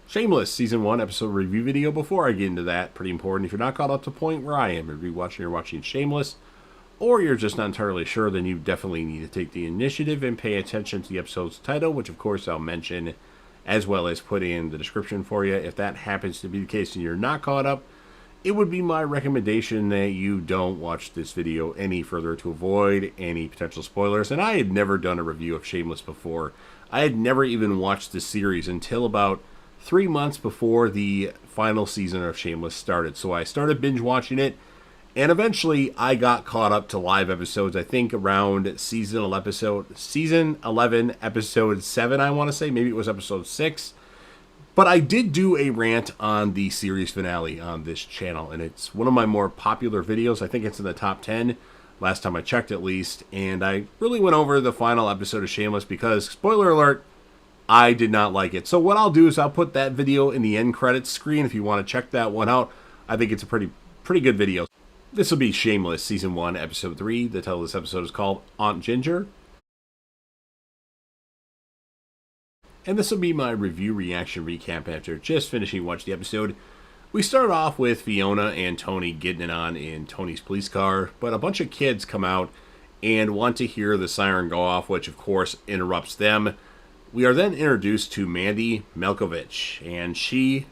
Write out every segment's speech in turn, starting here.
Shameless, Season 1 episode review video. Before I get into that, pretty important, if you're not caught up to the point where I am, if you're watching Shameless, or you're just not entirely sure, then you definitely need to take the initiative and pay attention to the episode's title, which of course I'll mention, as well as put in the description for you. If that happens to be the case and you're not caught up, it would be my recommendation that you don't watch this video any further to avoid any potential spoilers. And I had never done a review of Shameless before. I had never even watched the series until about 3 months before the final season of Shameless started. So I started binge watching it, and eventually I got caught up to live episodes. I think around season 11, episode 7, I want to say. Maybe it was episode 6. But I did do a rant on the series finale on this channel, and it's one of my more popular videos. I think it's in the top 10, last time I checked at least. And I really went over the final episode of Shameless because, spoiler alert, I did not like it. So what I'll do is I'll put that video in the end credits screen if you want to check that one out. I think it's a pretty good video. This will be Shameless, Season 1, Episode 3. The title of this episode is called Aunt Ginger. And this will be my review reaction recap after just finishing watching the episode. We start off with Fiona and Tony getting it on in Tony's police car, but a bunch of kids come out and want to hear the siren go off, which of course interrupts them. We are then introduced to Mandy Malkovich, and she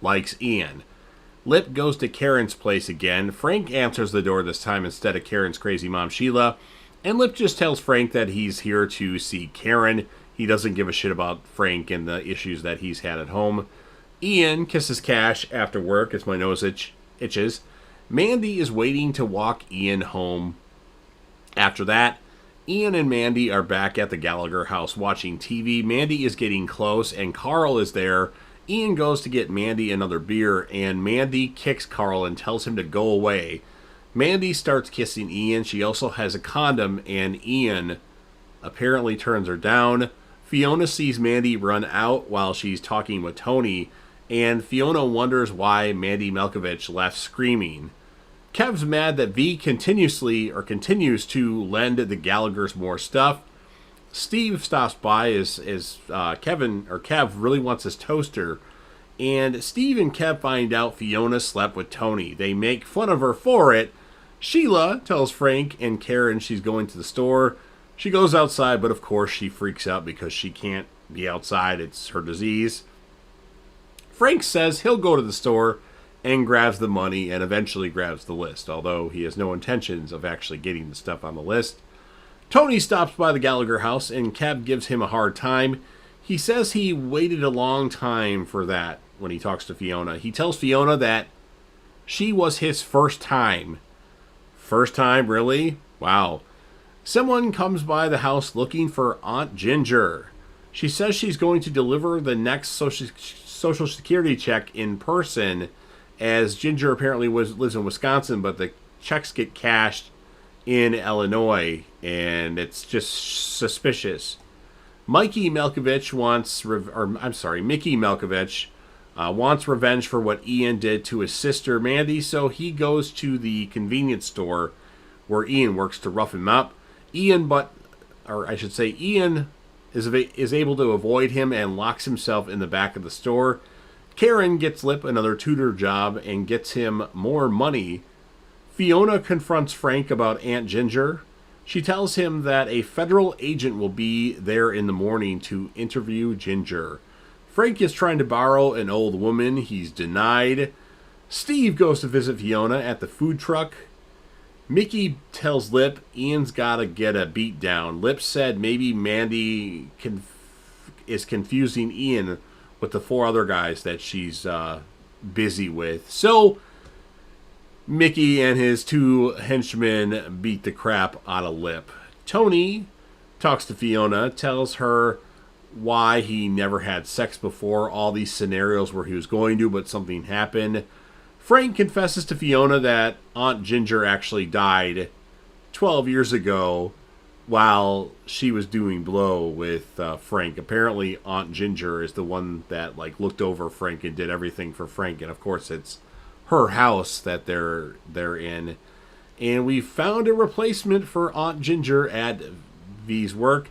likes Ian. Lip goes to Karen's place again. Frank answers the door this time instead of Karen's crazy mom, Sheila. And Lip just tells Frank that he's here to see Karen. He doesn't give a shit about Frank and the issues that he's had at home. Ian kisses Cash after work as my nose itches. Mandy is waiting to walk Ian home. After that, Ian and Mandy are back at the Gallagher house watching TV. Mandy is getting close, and Carl is there. Ian goes to get Mandy another beer, and Mandy kicks Carl and tells him to go away. Mandy starts kissing Ian. She also has a condom, and Ian apparently turns her down. Fiona sees Mandy run out while she's talking with Tony, and Fiona wonders why Mandy Malkovich left screaming. Kev's mad that V continues to lend the Gallaghers more stuff. Steve stops by as Kev really wants his toaster. And Steve and Kev find out Fiona slept with Tony. They make fun of her for it. Sheila tells Frank and Karen she's going to the store. She goes outside, but of course she freaks out because she can't be outside. It's her disease. Frank says he'll go to the store and grabs the money and eventually grabs the list, although he has no intentions of actually getting the stuff on the list. Tony stops by the Gallagher house and Kev gives him a hard time. He says he waited a long time for that when he talks to Fiona. He tells Fiona that she was his first time. First time, really? Wow. Someone comes by the house looking for Aunt Ginger. She says she's going to deliver the next Social Security check in person, as Ginger apparently lives in Wisconsin, but the checks get cashed in Illinois, and it's just suspicious. Mickey Malkovich wants revenge for what Ian did to his sister Mandy, so he goes to the convenience store where Ian works to rough him up. Ian is able to avoid him and locks himself in the back of the store. Karen gets Lip another tutor job and gets him more money. Fiona confronts Frank about Aunt Ginger. She tells him that a federal agent will be there in the morning to interview Ginger. Frank is trying to borrow an old woman. He's denied. Steve goes to visit Fiona at the food truck. Mickey tells Lip Ian's gotta get a beat down. Lip said maybe Mandy is confusing Ian with the 4 other guys that she's busy with. So Mickey and his 2 henchmen beat the crap out of Lip. Tony talks to Fiona, tells her why he never had sex before, all these scenarios where he was going to, but something happened. Frank confesses to Fiona that Aunt Ginger actually died 12 years ago while she was doing blow with Frank. Apparently Aunt Ginger is the one that looked over Frank and did everything for Frank, and of course it's her house that they're in. And we found a replacement for Aunt Ginger at V's work.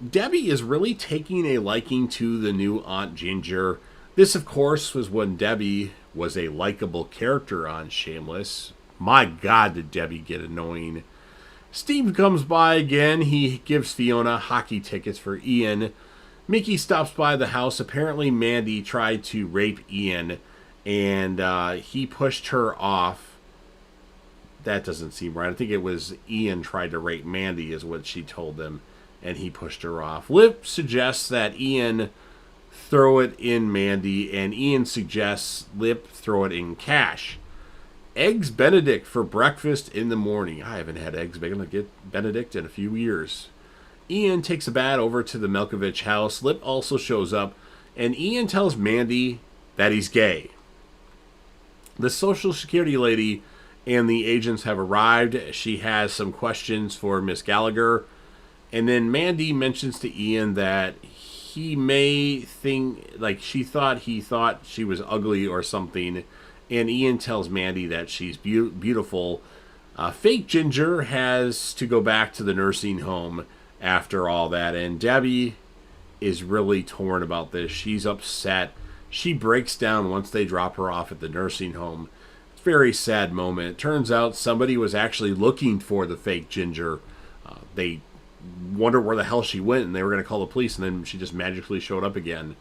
Debbie is really taking a liking to the new Aunt Ginger. This, of course, was when Debbie was a likable character on Shameless. My God, did Debbie get annoying. Steve comes by again. He gives Fiona hockey tickets for Ian. Mickey stops by the house. Apparently, Mandy tried to rape Ian, and he pushed her off. That doesn't seem right. I think it was Ian tried to rape Mandy, is what she told them, and he pushed her off. Lip suggests that Ian throw it in Mandy, and Ian suggests Lip throw it in Cash. Eggs Benedict for breakfast in the morning. I haven't had eggs Benedict in a few years. Ian takes a bat over to the Malkovich house. Lip also shows up, and Ian tells Mandy that he's gay. The Social Security lady and the agents have arrived. She has some questions for Miss Gallagher. And then Mandy mentions to Ian that he may think, like he thought she was ugly or something. And Ian tells Mandy that she's beautiful. Fake Ginger has to go back to the nursing home after all that. And Debbie is really torn about this. She's upset. She breaks down once they drop her off at the nursing home. It's a very sad moment. It turns out somebody was actually looking for the fake Ginger. They wonder where the hell she went, and they were going to call the police, and then she just magically showed up again.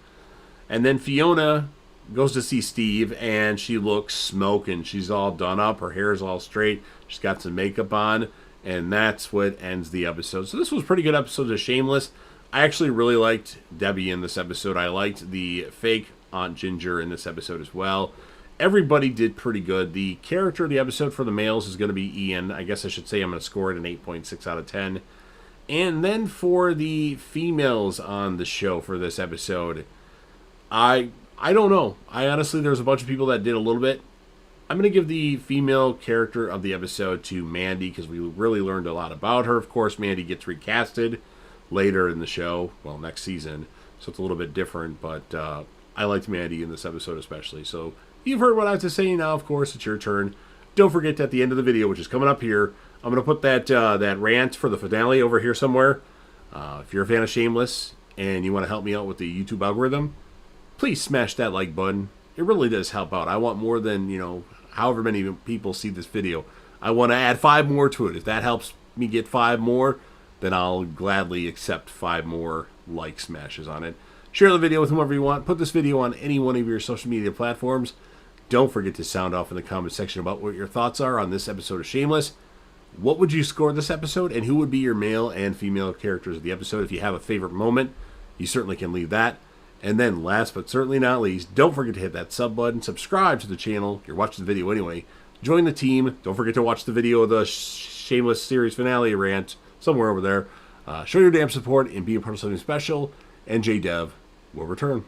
And then Fiona goes to see Steve, and she looks smoking. She's all done up. Her hair's all straight. She's got some makeup on, and that's what ends the episode. So this was a pretty good episode of Shameless. I actually really liked Debbie in this episode. I liked the fake Aunt Ginger in this episode as well. Everybody did pretty good. The character of the episode for the males is going to be Ian. I guess I should say I'm going to score it an 8.6 out of 10. And then for the females on the show for this episode, I don't know. I honestly, there's a bunch of people that did a little bit. I'm going to give the female character of the episode to Mandy because we really learned a lot about her. Of course, Mandy gets recasted later in the show, well, next season, so it's a little bit different, but I liked Mandy in this episode especially. So you've heard what I have to say. Now, of course, it's your turn. Don't forget at the end of the video, which is coming up here, I'm going to put that rant for the finale over here somewhere. If you're a fan of Shameless and you want to help me out with the YouTube algorithm, please smash that like button. It really does help out. I want more than, however many people see this video. I want to add 5 more to it. If that helps me get 5 more, then I'll gladly accept 5 more like smashes on it. Share the video with whomever you want. Put this video on any one of your social media platforms. Don't forget to sound off in the comment section about what your thoughts are on this episode of Shameless. What would you score this episode, and who would be your male and female characters of the episode? If you have a favorite moment, you certainly can leave that. And then last but certainly not least, don't forget to hit that sub button, subscribe to the channel. You're watching the video anyway. Join the team. Don't forget to watch the video of the Shameless series finale rant somewhere over there. Show your damn support and be a part of something special. And JDev will return.